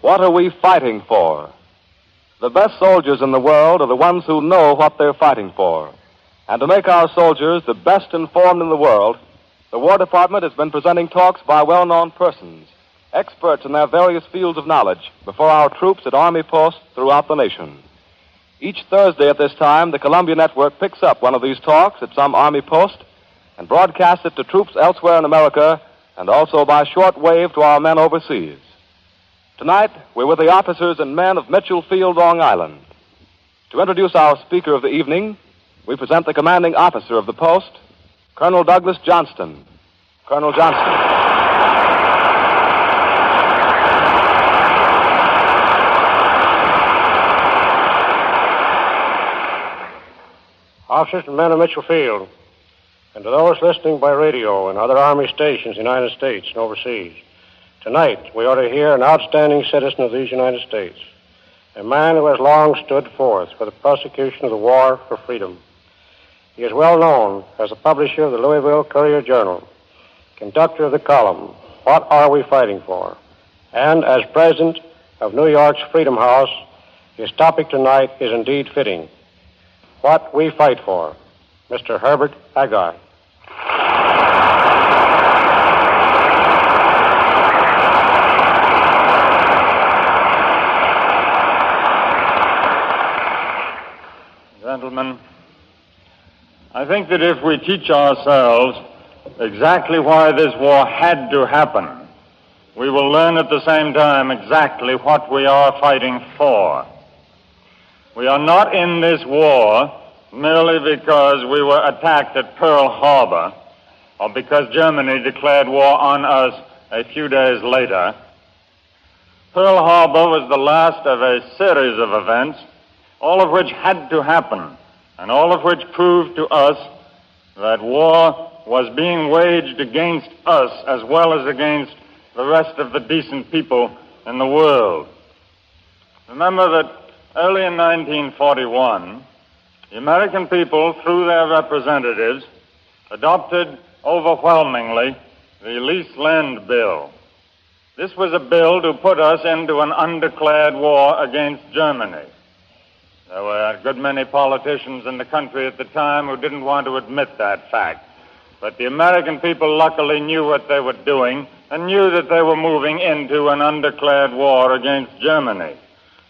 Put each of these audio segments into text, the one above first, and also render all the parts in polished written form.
What are we fighting for? The best soldiers in the world are the ones who know what they're fighting for. And to make our soldiers the best informed in the world, the War Department has been presenting talks by well-known persons, experts in their various fields of knowledge, before our troops at Army posts throughout the nation. Each Thursday at this time, the Columbia Network picks up one of these talks at some Army post and broadcasts it to troops elsewhere in America and also by short wave to our men overseas. Tonight, we're with the officers and men of Mitchell Field, Long Island. To introduce our speaker of the evening, we present the commanding officer of the post, Colonel Douglas Johnston. Colonel Johnston. Officers and men of Mitchell Field, and to those listening by radio and other Army stations in the United States and overseas, tonight we ought to hear an outstanding citizen of these United States, a man who has long stood forth for the prosecution of the war for freedom. He is well known as the publisher of the Louisville Courier-Journal, conductor of the column, What Are We Fighting For? And as president of New York's Freedom House, his topic tonight is indeed fitting. What We Fight For, Mr. Herbert Agar. Gentlemen, I think that if we teach ourselves exactly why this war had to happen, we will learn at the same time exactly what we are fighting for. We are not in this war merely because we were attacked at Pearl Harbor or because Germany declared war on us a few days later. Pearl Harbor was the last of a series of events, all of which had to happen, and all of which proved to us that war was being waged against us as well as against the rest of the decent people in the world. Remember that early in 1941, the American people, through their representatives, adopted overwhelmingly the Lease Land Bill. This was a bill to put us into an undeclared war against Germany. There were a good many politicians in the country at the time who didn't want to admit that fact. But the American people luckily knew what they were doing and knew that they were moving into an undeclared war against Germany.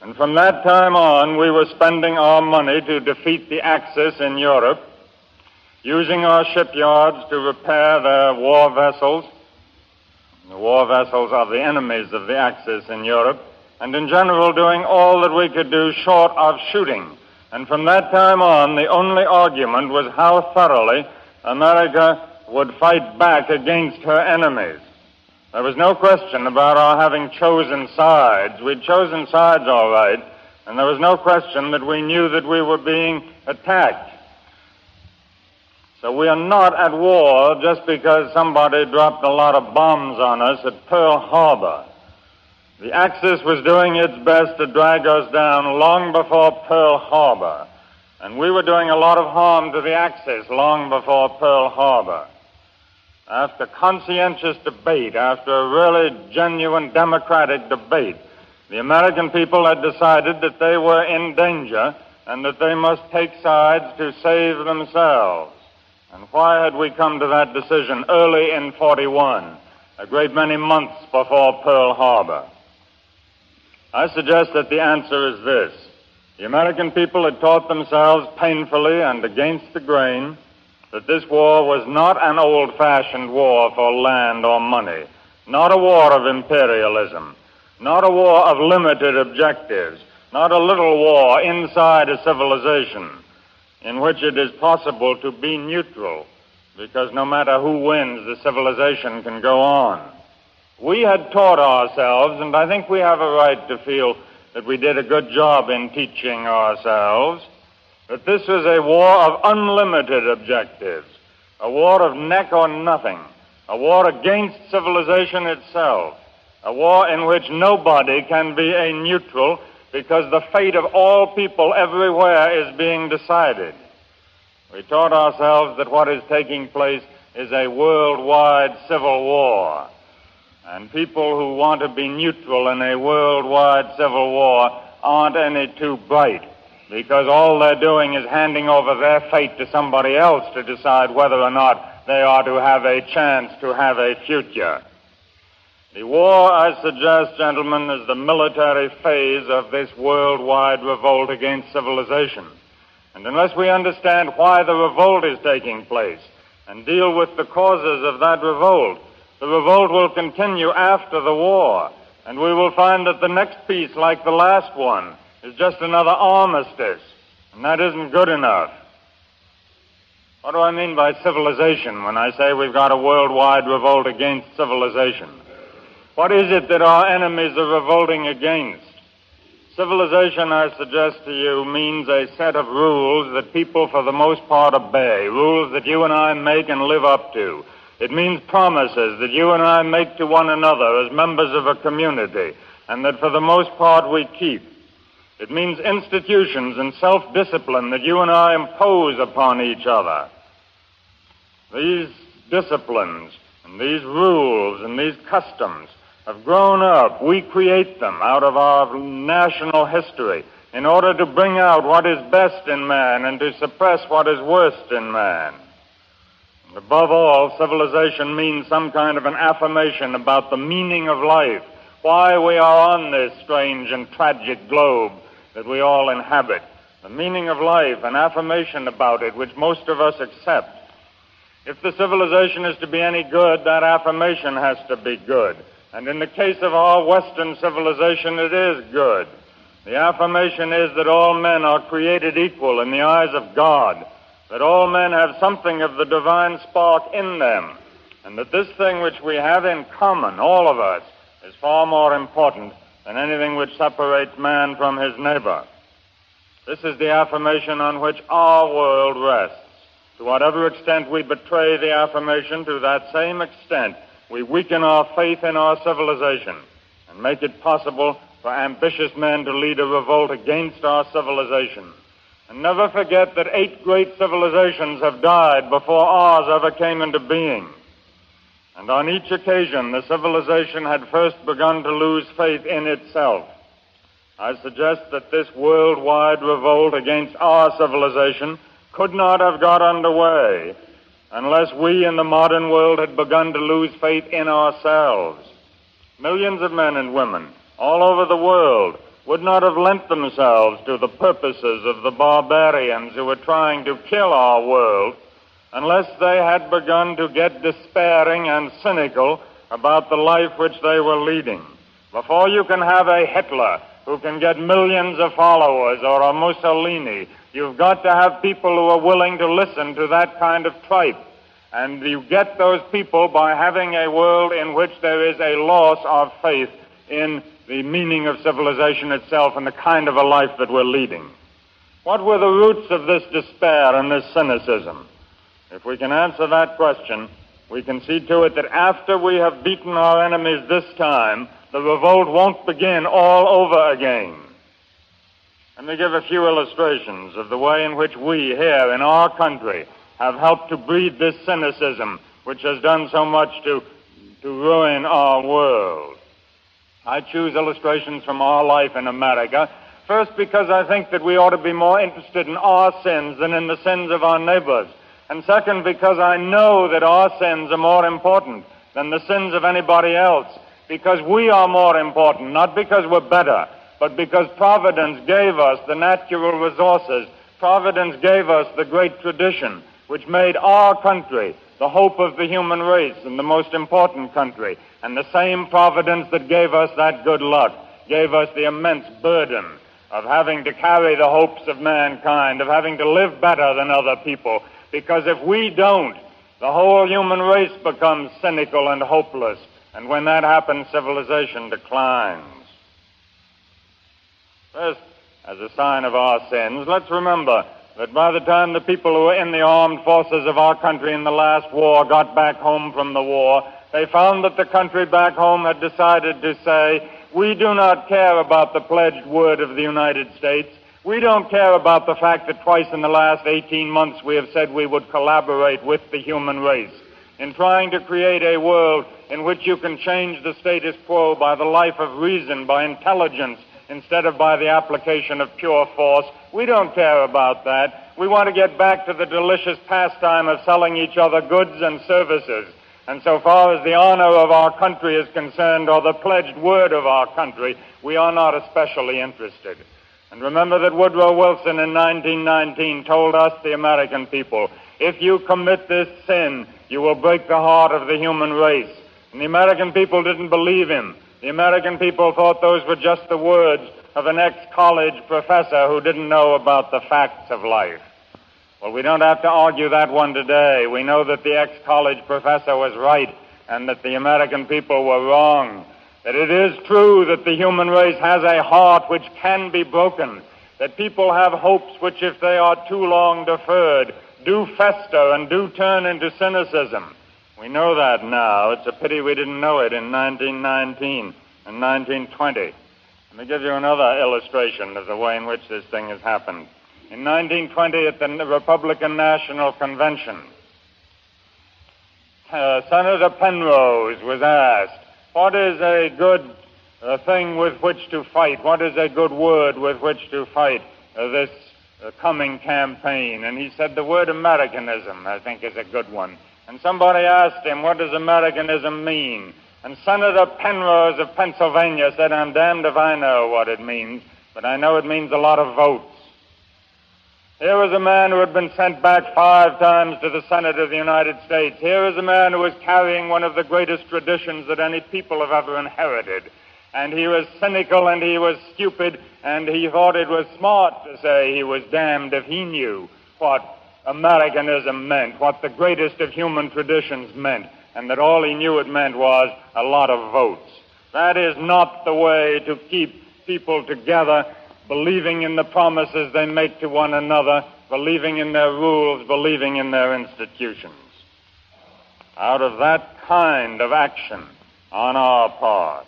And from that time on, we were spending our money to defeat the Axis in Europe, using our shipyards to repair their war vessels. The war vessels are the enemies of the Axis in Europe, and in general doing all that we could do short of shooting. And from that time on, the only argument was how thoroughly America would fight back against her enemies. There was no question about our having chosen sides. We'd chosen sides all right, and there was no question that we knew that we were being attacked. So we are not at war just because somebody dropped a lot of bombs on us at Pearl Harbor. The Axis was doing its best to drag us down long before Pearl Harbor, and we were doing a lot of harm to the Axis long before Pearl Harbor. After conscientious debate, after a really genuine democratic debate, the American people had decided that they were in danger and that they must take sides to save themselves. And why had we come to that decision early in 41, a great many months before Pearl Harbor? I suggest that the answer is this. The American people had taught themselves painfully and against the grain that this war was not an old-fashioned war for land or money, not a war of imperialism, not a war of limited objectives, not a little war inside a civilization in which it is possible to be neutral, because no matter who wins, the civilization can go on. We had taught ourselves, and I think we have a right to feel that we did a good job in teaching ourselves, that this was a war of unlimited objectives, a war of neck or nothing, a war against civilization itself, a war in which nobody can be a neutral because the fate of all people everywhere is being decided. We taught ourselves that what is taking place is a worldwide civil war. And people who want to be neutral in a worldwide civil war aren't any too bright, because all they're doing is handing over their fate to somebody else to decide whether or not they are to have a chance to have a future. The war, I suggest, gentlemen, is the military phase of this worldwide revolt against civilization. And unless we understand why the revolt is taking place and deal with the causes of that revolt, the revolt will continue after the war, and we will find that the next peace, like the last one, is just another armistice, and that isn't good enough. What do I mean by civilization when I say we've got a worldwide revolt against civilization? What is it that our enemies are revolting against? Civilization, I suggest to you, means a set of rules that people for the most part obey, rules that you and I make and live up to. It means promises that you and I make to one another as members of a community, and that for the most part we keep. It means institutions and self-discipline that you and I impose upon each other. These disciplines and these rules and these customs have grown up. We create them out of our national history in order to bring out what is best in man and to suppress what is worst in man. And above all, civilization means some kind of an affirmation about the meaning of life, why we are on this strange and tragic globe that we all inhabit. The meaning of life, an affirmation about it, which most of us accept. If the civilization is to be any good, that affirmation has to be good. And in the case of our Western civilization, it is good. The affirmation is that all men are created equal in the eyes of God, that all men have something of the divine spark in them, and that this thing which we have in common, all of us, is far more important than anything which separates man from his neighbor. This is the affirmation on which our world rests. To whatever extent we betray the affirmation, to that same extent we weaken our faith in our civilization and make it possible for ambitious men to lead a revolt against our civilization. And never forget that 8 great civilizations have died before ours ever came into being. And on each occasion, the civilization had first begun to lose faith in itself. I suggest that this worldwide revolt against our civilization could not have got underway unless we in the modern world had begun to lose faith in ourselves. Millions of men and women all over the world would not have lent themselves to the purposes of the barbarians who were trying to kill our world unless they had begun to get despairing and cynical about the life which they were leading. Before you can have a Hitler who can get millions of followers or a Mussolini, you've got to have people who are willing to listen to that kind of tripe. And you get those people by having a world in which there is a loss of faith in the meaning of civilization itself and the kind of a life that we're leading. What were the roots of this despair and this cynicism? If we can answer that question, we can see to it that after we have beaten our enemies this time, the revolt won't begin all over again. Let me give a few illustrations of the way in which we here in our country have helped to breed this cynicism which has done so much to ruin our world. I choose illustrations from our life in America, first because I think that we ought to be more interested in our sins than in the sins of our neighbors, and second because I know that our sins are more important than the sins of anybody else, because we are more important, not because we're better, but because Providence gave us the natural resources. Providence gave us the great tradition which made our country the hope of the human race and the most important country. And the same Providence that gave us that good luck gave us the immense burden of having to carry the hopes of mankind, of having to live better than other people. Because if we don't, the whole human race becomes cynical and hopeless. And when that happens, civilization declines. First, as a sign of our sins, let's remember that by the time the people who were in the armed forces of our country in the last war got back home from the war, they found that the country back home had decided to say, we do not care about the pledged word of the United States. We don't care about the fact that twice in the last 18 months we have said we would collaborate with the human race. in trying to create a world in which you can change the status quo by the life of reason, by intelligence, instead of by the application of pure force. We don't care about that. We want to get back to the delicious pastime of selling each other goods and services. And so far as the honor of our country is concerned, or the pledged word of our country, we are not especially interested. And remember that Woodrow Wilson in 1919 told us, the American people, if you commit this sin, you will break the heart of the human race. And the American people didn't believe him. The American people thought those were just the words of an ex-college professor who didn't know about the facts of life. Well, we don't have to argue that one today. We know that the ex-college professor was right and that the American people were wrong. That it is true that the human race has a heart which can be broken. That people have hopes which, if they are too long deferred, do fester and do turn into cynicism. We know that now. It's a pity we didn't know it in 1919 and 1920. Let me give you another illustration of the way in which this thing has happened. In 1920, at the Republican National Convention, Senator Penrose was asked, what is a good thing with which to fight? What is a good word with which to fight this coming campaign? And he said the word Americanism, I think, is a good one. And somebody asked him, what does Americanism mean? And Senator Penrose of Pennsylvania said, I'm damned if I know what it means, but I know it means a lot of votes. Here was a man who had been sent back 5 times to the Senate of the United States. Here is a man who was carrying one of the greatest traditions that any people have ever inherited. And he was cynical and he was stupid, and he thought it was smart to say he was damned if he knew what Americanism meant, what the greatest of human traditions meant, and that all he knew it meant was a lot of votes. That is not the way to keep people together, believing in the promises they make to one another, believing in their rules, believing in their institutions. Out of that kind of action on our part,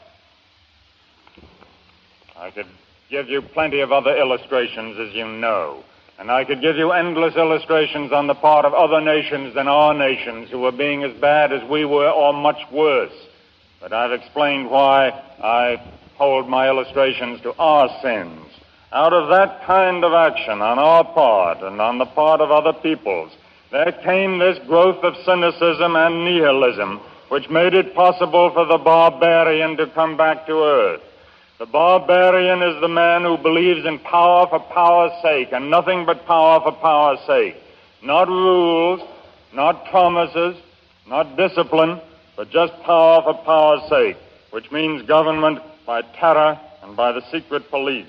I could give you plenty of other illustrations, as you know, and I could give you endless illustrations on the part of other nations than our nations who were being as bad as we were or much worse. But I've explained why I hold my illustrations to our sins. Out of that kind of action on our part and on the part of other peoples, there came this growth of cynicism and nihilism, which made it possible for the barbarian to come back to earth. The barbarian is the man who believes in power for power's sake, and nothing but power for power's sake. Not rules, not promises, not discipline, but just power for power's sake, which means government by terror and by the secret police.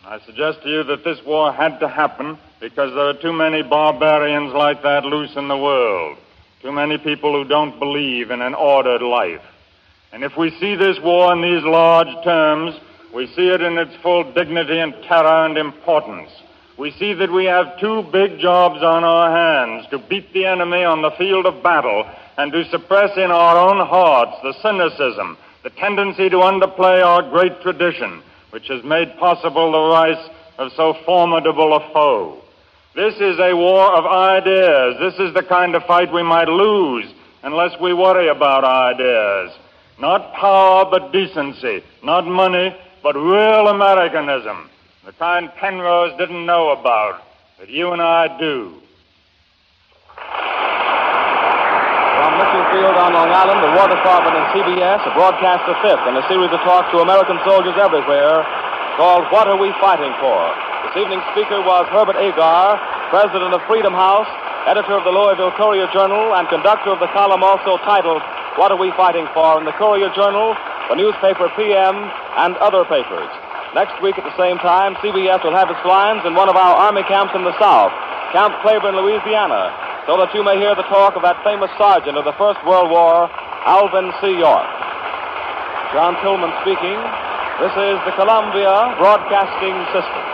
I suggest to you that this war had to happen because there are too many barbarians like that loose in the world, too many people who don't believe in an ordered life. And if we see this war in these large terms, we see it in its full dignity and terror and importance. We see that we have 2 big jobs on our hands: to beat the enemy on the field of battle and to suppress in our own hearts the cynicism, the tendency to underplay our great tradition, which has made possible the rise of so formidable a foe. This is a war of ideas. This is the kind of fight we might lose unless we worry about ideas. Not power, but decency. Not money, but real Americanism. The kind Penrose didn't know about, that you and I do. From Mission Field on Long Island, the War Department and CBS have broadcast the 5th in a series of talks to American soldiers everywhere called What Are We Fighting For? This evening's speaker was Herbert Agar, president of Freedom House, editor of the Louisville Courier-Journal, and conductor of the column also titled What Are We Fighting For? In the Courier-Journal, the newspaper PM, and other papers. Next week at the same time, CBS will have its lines in one of our Army camps in the South, Camp Claiborne, Louisiana, so that you may hear the talk of that famous sergeant of the First World War, Alvin C. York. John Tillman speaking. This is the Columbia Broadcasting System.